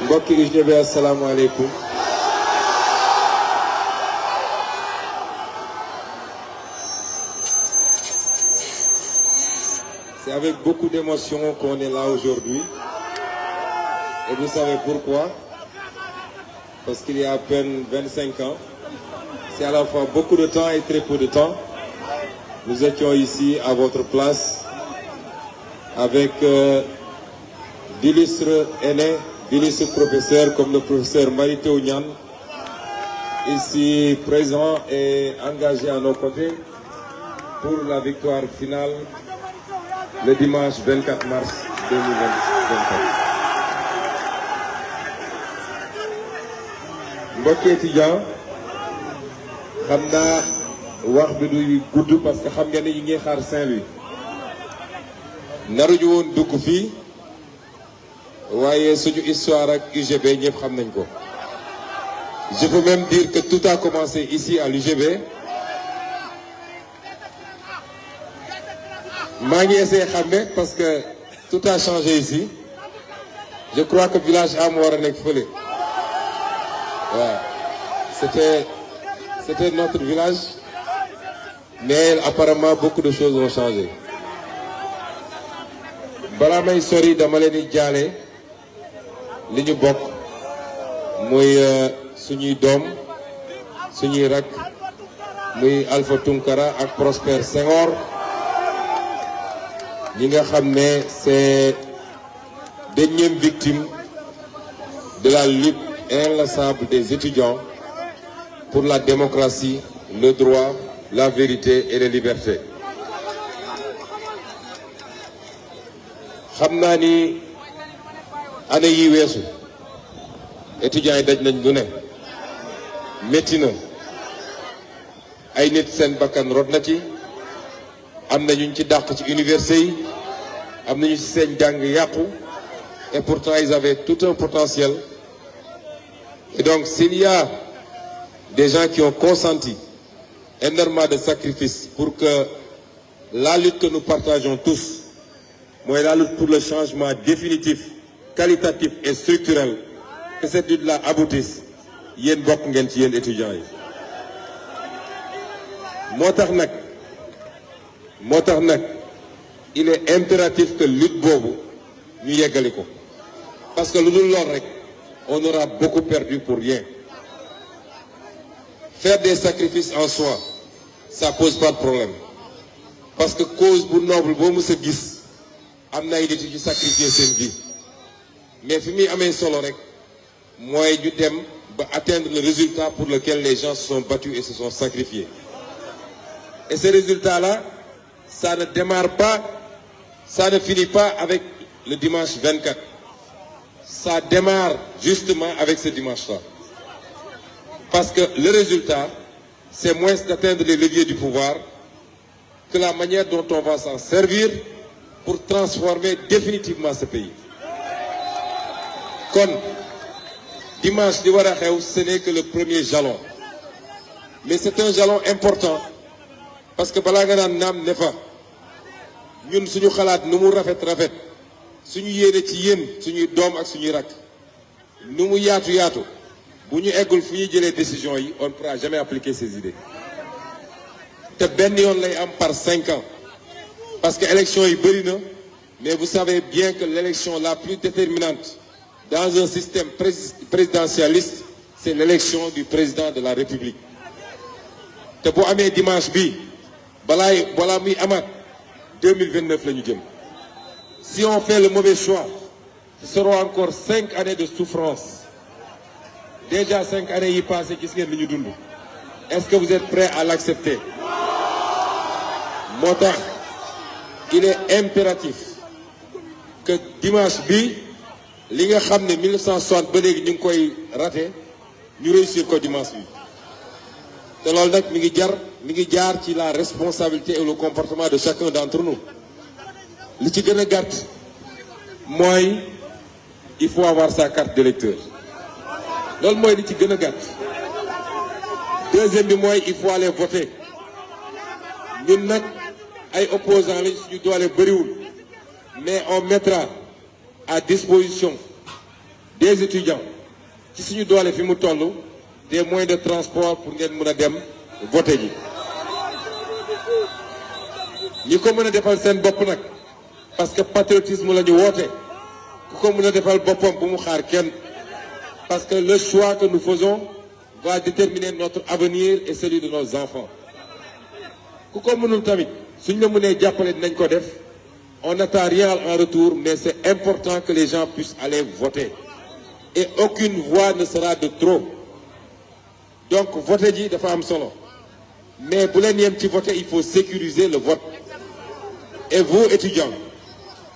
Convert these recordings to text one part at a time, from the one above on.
mbokki UGB asalaamaaleykum. C'est avec beaucoup d'émotion qu'on est là aujourd'hui. Et vous savez pourquoi? Parce qu'il y a à peine 25 ans, c'est à la fois beaucoup de temps et très peu de temps. Nous étions ici à votre place avec d'illustres aînés, d'illustres professeurs comme le professeur Mary Teuw Niane, ici présent et engagé à nos côtés pour la victoire finale le dimanche 24 mars 2024. mbokki étudiant xam naa wax bi du gudd parce que xam nga ne yi ngi xaar Saint-Louis naruñu woon dugg fii waaye suñu histoire ak UGB ñëpp xam nañ ko. Je peux même dire que tout a commencé ici à l'UGB. maa ngi essayé xàmme parce que tout a changé ici. Je crois que village am war a nekk fële. waaw c'était notre village, mais apparemment beaucoup de choses ont changé. balaa may sori dama leen di jaale li ñu bokk muy suñuy doom suñuy rak muy Alpha Tunkara ak Prosper Senghor ñi nga xam ne c'est d'énième victime de la lutte inlassable des étudiants pour la démocratie, le droit, la vérité et les libertés. xam naa ni année yi weesu étudiants yi daj nañ lu ne métti na ay nit seen bakkan rot na ci am na ñu ci dàq ci université yi am nañu ci seen jàng yàqu et pourtant ils avaient tout un potentiel. Et donc s'il y a des gens qui ont consenti énormément de sacrifices pour que la lutte que nous partageons tous, mooy la lutte pour le changement définitif, qualitatif et structurel, que cette lutte-là aboutisse, yéen bokk ngeen ci yéen étudiants yi. moo tax nag il est impératif que lutte boobu ñu yeggali ko parce que lu dul lool rek on aura beaucoup perdu pour rien. Faire des sacrifices en soi, ça pose pas de problème parce que cause bu noble boo mës a gis am na ay nit yu sacrifier seen vie, mais fi muy amee solo rek mooy ñu dem ba atteindre le résultat pour lequel les gens se sont battus et se sont sacrifiés. Et ce résultat-là, ça ne démarre pas, ça ne finit pas avec le dimanche 24. Ça démarre justement avec ce dimanche-là. Parce que le résultat, c'est moins d'atteindre les leviers du pouvoir que la manière dont on va s'en servir pour transformer définitivement ce pays. Kon dimanche li war a xew, ce n'est que le premier jalon. Mais c'est un jalon important parce que balaa nga naan naam ne fa ñun suñu xalaat nu mu rafet suñu yéene ci yéen suñuy doom ak suñuy rakk nu mu yaatu bu ñu eggul fu ñuy jëlee décision yi on ne pourra jamais appliquer ces idées te benn yoon lay am par 5 ans parce que élection yi bëri na, mais vous savez bien que l'élection la plus déterminante dans un système présidentialiste, c'est l'élection du président de la République. te bu amee dimanche bi balaa muy amaat 2029 la ñu jëm. Si on fait le mauvais choix, ce seront encore 5 années de souffrance. Déjà 5 années yi passées gis ngeen li ñu dund. Est-ce que vous êtes prêts à l'accepter? Moo tax il est impératif que dimanche bi li nga xam ne 1960 ba léegi ñu ngi koy raté ñu réussir ko dimanche bi. te loolu nag mi ngi jaar ci la responsabilité et le comportement de chacun d'entre nous. li ci gën a gàtt mooy il faut avoir sa carte d'électeur. loolu mooy li ci gën a gàtt. deuxième bi mooy il faut aller voter. ñun nag ay opposants lañ suñu doole bëriwul mais on mettra à disposition des étudiants ci suñu doole fi mu toll des moyens de transport pour ngeen mën a dem voter ji ñi ko mën a defal seen bopp nag parce que patriotisme la ñu woote ku ko mën a defal boppam bu mu xaar kenn parce que le choix que nous faisons va déterminer notre avenir et celui de nos enfants ku ko mënul tamit suñ la mënee jàppale dinañ ko def on n'attend rien en retour mais c'est important que les gens puissent aller voter et aucune voix ne sera de trop donc voter ji dafa am solo mais bu leen yem ci voter il faut sécuriser le vote et vous étudiants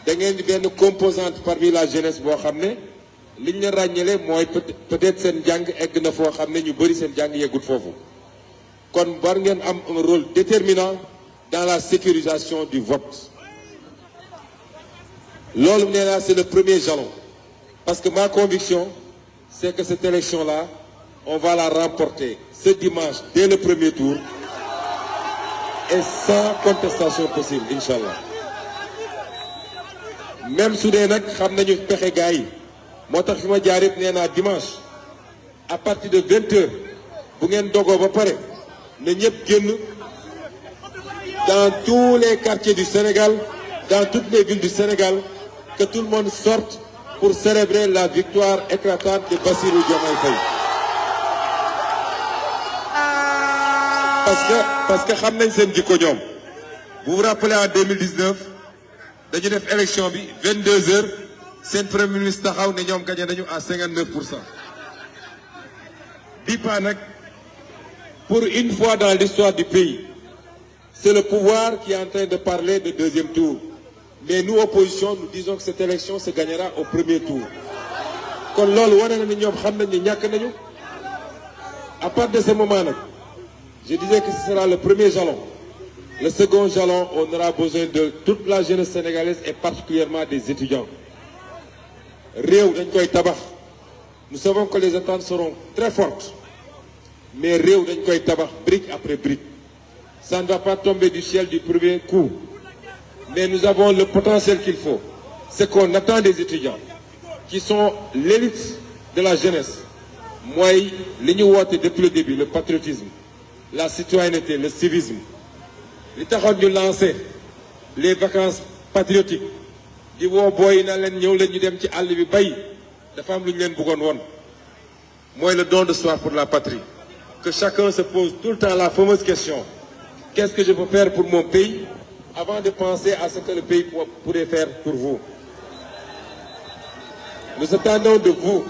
da ngeen di benn composante parmi la jeunesse boo xam ne liñ leen ràññale mooy peut-être seen jàng egg na foo xam ne ñu bëri seen jàng yeggut foofu kon war ngeen am un rôle déterminant dans la sécurisation du vote loolu nee naa c'est le premier jalon parce que ma conviction c'est que cette élection-là on va la remporter ce dimanche dès le premier tour et sans contestation possible inchallah même su dee nag xam nañu pexe gars yi moo tax fi ma jaar yëpp nee naa dimanche à partir de 20h bu ngeen dogoo ba pare na ñëpp génn dans tous les quartiers du Sénégal dans toutes les villes du Sénégal que tout le monde sorte pour célébrer la victoire éclatante de Bassirou Diomaye Faye parce que xam nañ seen jikko ñoom vous vous rappelez en 2019 dañu def élection bi 22h seen premier ministre taxaw ne ñoom gagné nañu à 59%. bi pa nag pour une fois dans l'histoire du pays c'est le pouvoir qui est en train de parler de deuxième tour mais nous opposition nous disons que cette élection se gagnera au premier tour kon loolu wane na ni ñoom xam nañ ni ñàkk nañu à partir de ce moment nag je disais que ce sera le premier jalon le second jalon on aura besoin de toute la jeunesse sénégalaise et particulièrement des étudiants réew dañ koy tabax nous savons que les attentes seront très fortes mais réew dañ koy tabax brique après brique ça ne va pas tomber du ciel du premier coup mais nous avons le potentiel qu'il faut c'est qu'on attend des étudiants qui sont l'élite de la jeunesse mooy li ñu woote depuis le début le patriotisme la citoyenneté le civisme li taxoon ñu lancer les vacances patriotiques di woo booy na leen ñëw leen ñu dem ci àll bi bay dafa am lu ñu leen bëggoon woon mooy le don de soi pour la patrie que chacun se pose tout le temps la fameuse question qu'est-ce que je peux faire pour mon pays avant de penser à ce que le pays pourrait faire pour vous. Nous attendons de vous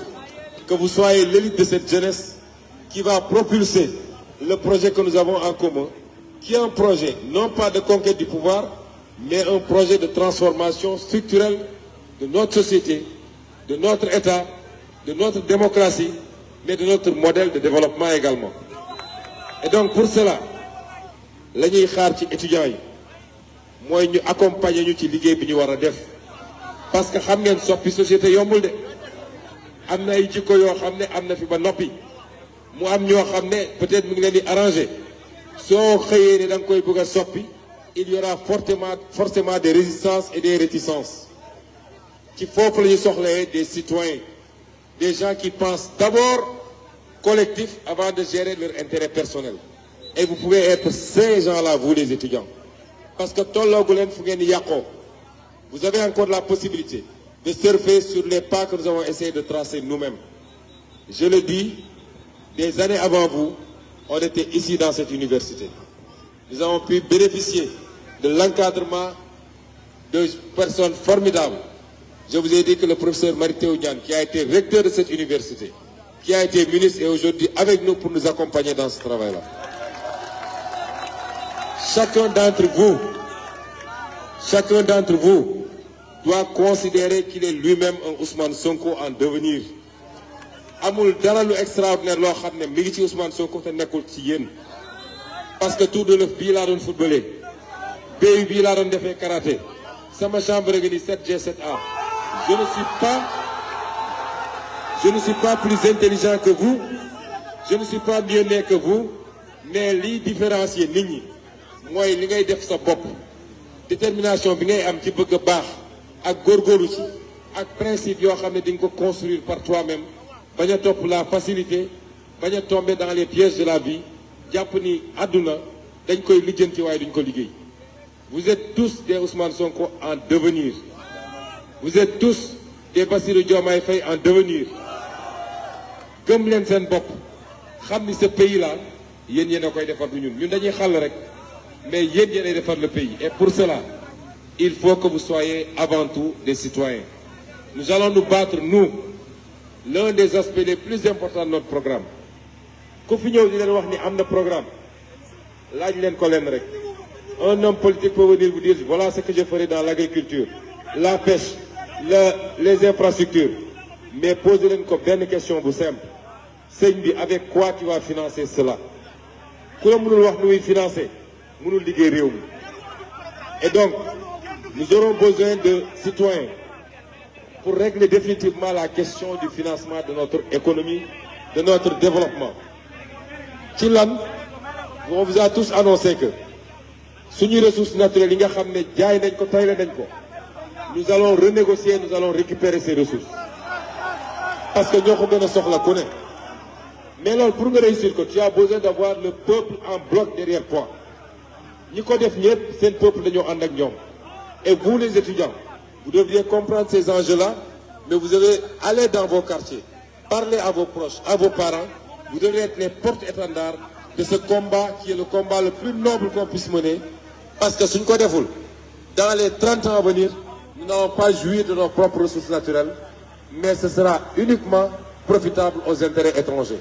que vous soyez l'élite de cette jeunesse qui va propulser le projet que nous avons en commun, qui est un projet non pas de conquête du pouvoir, mais un projet de transformation structurelle de notre société, de notre État, de notre démocratie, mais de notre modèle de développement également. Et donc pour cela, la ñuy xaar ci étudiants yi mooy ñu accompagner ñu ci liggéey bi ñu war a def parce que xam ngeen soppi société yombul de am na ay jikko yoo xam ne am na fi ba noppi mu am ñoo xam ne peut-être mu ngi leen di arranger soo xëyee ne da nga koy bëgg a soppi il y aura forcément des résistances et des réticences ci foofu la ñu soxlee des citoyens des gens qui pensent d'abord collectif avant de gérer leur intérêt personnel et vous pouvez être ces gens-là vous les étudiants parce que tolloogu leen fu ngeen di yàqoo vous avez encore la possibilité de surfer sur les pas que nous avons essayé de tracer nous-mêmes je le dis des années avant vous on était ici dans cette université nous avons pu bénéficier de l'encadrement de personnes formidables je vous ai dit que le professeur Mary Teuw Niane qui a été recteur de cette université qui a été ministre est aujourd'hui avec nous pour nous accompagner dans ce travail-là. Chacun d'entre vous doit considérer qu'il est lui-même un Ousmane Sonko en devenir. amul dara lu extraordinaire loo xam ne mi ngi ci Ousmane Sonko te nekkul ci yéen parce que Tour de l'Oeuf bii laa doon footballé BU bii laa doon defee karaté sama chambre ngi ni 7G7A je ne suis pas plus intelligent que vous je ne suis pas mieux né que vous mais liy différencier nit ñi mooy li ngay def sa bopp détermination bi ngay am ci bëgg a baax ak góorgóorlu ci ak principe yoo xam ne di nga ko construire par toi-même bañ a topp la facilité bañ a tomber dans les pièges de la vie jàpp ni àdduna dañ koy lijjanti waaye duñ ko liggéey. Vous êtes tous des Ousmane Sonko en devenir. Vous êtes tous des Bassirou Diomaye Faye en devenir. gëm leen seen bopp xam ni ce pays là yéen yéen a koy defar du ñun dañuy xàll rek mais yéen yéenay defar le pays et pour cela il faut que vous soyez avant tout des citoyens. Nous allons nous battre, nous, l'un des aspects les plus importants de notre programme. ku fi ñëw di leen wax ni am na programme laaj leen ko leen rek. Un homme politique peut venir vous dire voilà ce que je ferai dans l'agriculture, la pêche, les infrastructures. Mais posez leen ko benn question bu simple. Sëñ bi avec quoi tu vas financer cela? ku la mënul wax nu muy financer mënul liggéey réew mi. Et donc nous aurons besoin de citoyens pour régler définitivement la question du financement de notre économie, de notre développement. Ci lan on vous a tous annoncé que suñu ressources naturelles yi nga xam ne jaay nañ ko tayle nañ ko nous allons renégocier, nous allons récupérer ces ressources parce que ñoo ko gën a soxla ku ne. Mais loolu pour nga réussir ko tu as besoin d'avoir le peuple en bloc derrière toi. ñi ko def ñëpp seen peuple dañoo ànd ak ñoom. Et vous les étudiants vous devriez comprendre ces enjeux-là, mais vous devez aller dans vos quartiers, parler à vos proches, à vos parents. Vous devez être les porte-étendards de ce combat qui est le combat le plus noble qu'on puisse mener. Parce que suñ ko deful, dans les 30 ans à venir, nous n'allons pas jouir de nos propres ressources naturelles, mais ce sera uniquement profitable aux intérêts étrangers.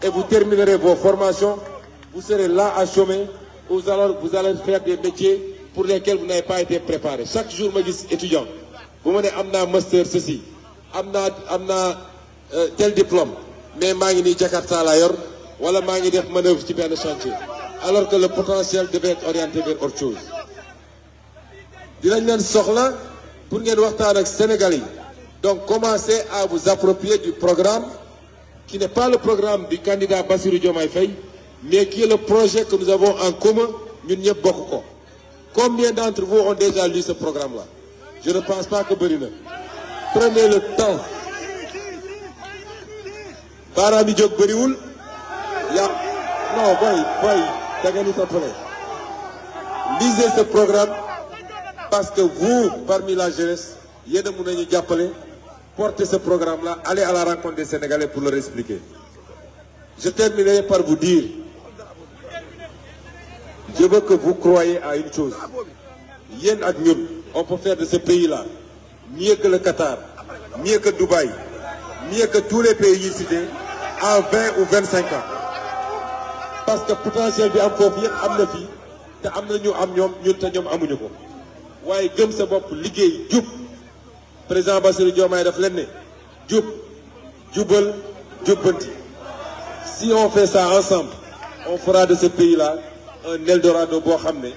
Et vous terminerez vos formations, vous serez là à chômer, vous allez faire des métiers pour lesquels vous n'avez pas été préparé. Chaque jour ma gis étudiant bu ma ne am naa master ceci am naa tel diplôme mais maa ngi nii Jakarta laa yor wala maa ngi def manœuvre ci benn chantier alors que le potentiel devait être orienté vers autre chose. dinañ leen soxla pour ngeen waxtaan ak Sénégalais yi. Donc commencez à vous approprier du programme qui n'est pas le programme du candidat Bassirou Diomaye Faye mais qui est le projet que nous avons en commun ñun ñëpp bokk ko. Combien d'entre vous ont déjà lu ce programme-là? Je ne pense pas que bëri na. Prenez le temps. baaraam yi jóg bëriwul. Non boy da ngeen di toppale. Lisez ce programme parce que vous, parmi la jeunesse, yéen a mun nañu jàppale. Portez ce programme-là, allez à la rencontre des Sénégalais pour leur expliquer. Je terminerai par vous dire. Je veux que vous croyiez à une chose. Yéen ak ñun, on peut faire de ce pays-là mieux que le Qatar, mieux que Dubaï, mieux que tous les pays cités en 20 ou 25 ans. Parce que potentiel bi am foofu yëpp am na fii te am na ñu am ñoom ñun te ñoom amuñu ko. waaye gëm sa bopp liggéey jub président Bassirou Diomaye daf leen ne jub jubal jubbanti. Si on fait ça ensemble, on fera de ce pays-là un Eldorado boo xam ne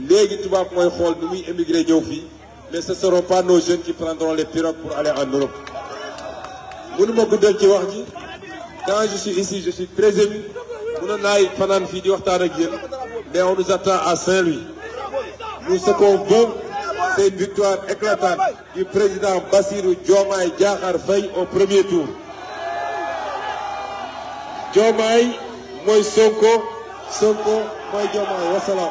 léegi tubaab mooy xool nu muy émigré ñëw fii mais ce seront pas nos jeunes qui prendront les pirogues pour aller en Europe. mënuma guddal ci wax ji quand je suis ici je suis très ému mënoon naay fanaan fii di waxtaan ak yéen mais on nous attend à Saint-Louis. Nous ce qu'on veut c'est une victoire éclatante du président Bassirou Diomaye Diakhar Faye au premier tour. Diomaye mooy Sonko mooy Diomaye wasalaam.